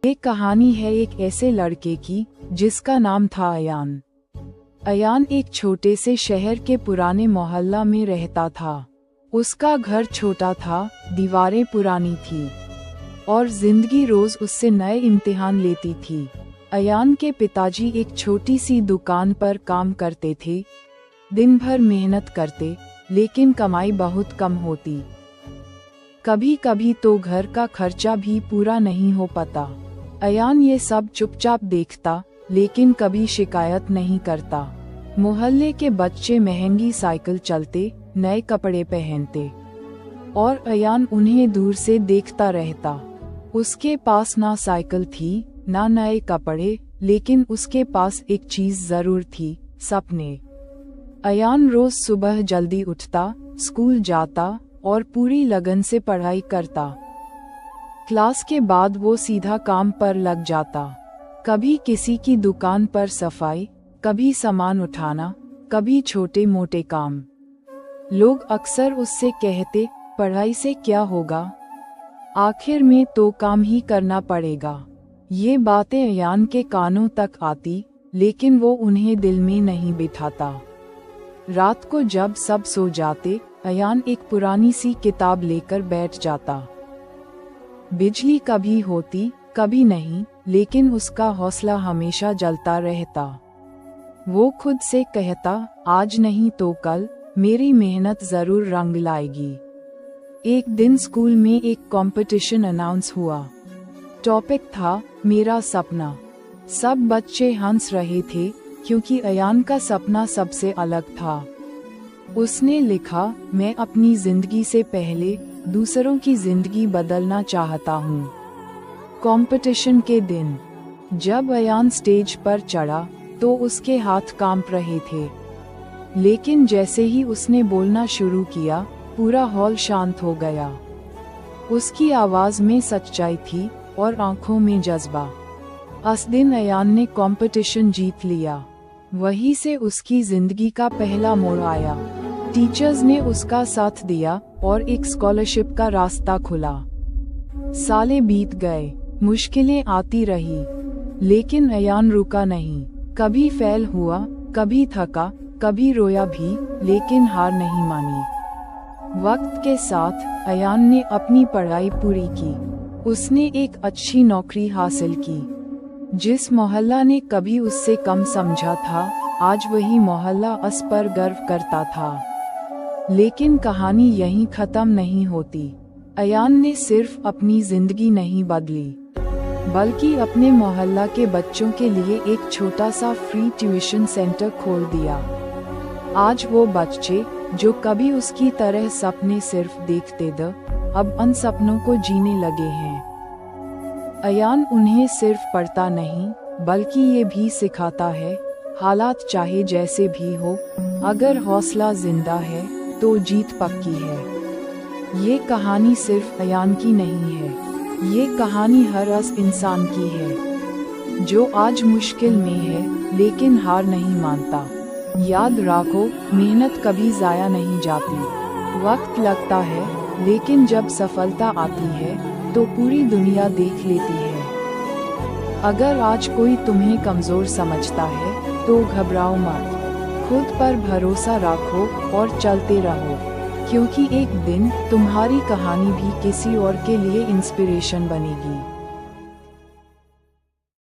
ये कहानी है एक ऐसे लड़के की जिसका नाम था अयान। अयान एक छोटे से शहर के पुराने मोहल्ला में रहता था। उसका घर छोटा था, दीवारें पुरानी थी और जिंदगी रोज उससे नए इम्तिहान लेती थी। अयान के पिताजी एक छोटी सी दुकान पर काम करते थे। दिन भर मेहनत करते, लेकिन कमाई बहुत कम होती। कभी कभी तो घर का खर्चा भी पूरा नहीं हो पाता। अयान ये सब चुपचाप देखता, लेकिन कभी शिकायत नहीं करता। मोहल्ले के बच्चे महंगी साइकिल चलते, नए कपड़े पहनते और अयान उन्हें दूर से देखता रहता। उसके पास ना साइकिल थी, ना नए कपड़े, लेकिन उसके पास एक चीज जरूर थी, सपने। अयान रोज सुबह जल्दी उठता, स्कूल जाता और पूरी लगन से पढ़ाई करता। क्लास के बाद वो सीधा काम पर लग जाता। कभी किसी की दुकान पर सफाई, कभी सामान उठाना, कभी छोटे मोटे काम। लोग अक्सर उससे कहते, पढ़ाई से क्या होगा, आखिर में तो काम ही करना पड़ेगा। ये बातें अयान के कानों तक आती, लेकिन वो उन्हें दिल में नहीं बिठाता। रात को जब सब सो जाते, अयान एक पुरानी सी किताब लेकर बैठ जाता। बिजली कभी होती, कभी नहीं, लेकिन उसका हौसला हमेशा जलता रहता। वो खुद से कहता, आज नहीं तो कल मेरी मेहनत जरूर रंग लाएगी। एक दिन स्कूल में एक कंपटीशन अनाउंस हुआ। टॉपिक था मेरा सपना। सब बच्चे हंस रहे थे, क्योंकि अयान का सपना सबसे अलग था। उसने लिखा, मैं अपनी जिंदगी से पहले दूसरों की जिंदगी बदलना चाहता हूँ। कंपटीशन के दिन जब अयान स्टेज पर चढ़ा, तो उसके हाथ कांप रहे थे। लेकिन जैसे ही उसने बोलना शुरू किया, पूरा हॉल शांत हो गया। उसकी आवाज में सच्चाई थी और आंखों में जज्बा। उस दिन अयान ने कंपटीशन जीत लिया। वहीं से उसकी जिंदगी का पहला मोड़ आया। टीचर्स ने उसका साथ दिया और एक स्कॉलरशिप का रास्ता खुला। सालें बीत गए, मुश्किलें आती रही, लेकिन अयान रुका नहीं। कभी फेल हुआ, कभी थका, कभी रोया भी, लेकिन हार नहीं मानी। वक्त के साथ अयान ने अपनी पढ़ाई पूरी की। उसने एक अच्छी नौकरी हासिल की। जिस मोहल्ला ने कभी उससे कम समझा था, आज वही मोहल्ला उस पर गर्व करता था। लेकिन कहानी यहीं खत्म नहीं होती। अयान ने सिर्फ अपनी जिंदगी नहीं बदली, बल्कि अपने मोहल्ला के बच्चों के लिए एक छोटा सा फ्री ट्यूशन सेंटर खोल दिया। आज वो बच्चे जो कभी उसकी तरह सपने सिर्फ देखते थे, अब उन सपनों को जीने लगे हैं। अयान उन्हें सिर्फ पढ़ता नहीं, बल्कि ये भी सिखाता है, हालात चाहे जैसे भी हो, अगर हौसला जिंदा है तो जीत पक्की है। ये कहानी सिर्फ अयान की नहीं है, ये कहानी हर उस इंसान की है जो आज मुश्किल में है, लेकिन हार नहीं मानता। याद रखो, मेहनत कभी जाया नहीं जाती। वक्त लगता है, लेकिन जब सफलता आती है तो पूरी दुनिया देख लेती है। अगर आज कोई तुम्हें कमजोर समझता है तो घबराओ मत। खुद पर भरोसा रखो और चलते रहो, क्योंकि एक दिन तुम्हारी कहानी भी किसी और के लिए इंस्पिरेशन बनेगी।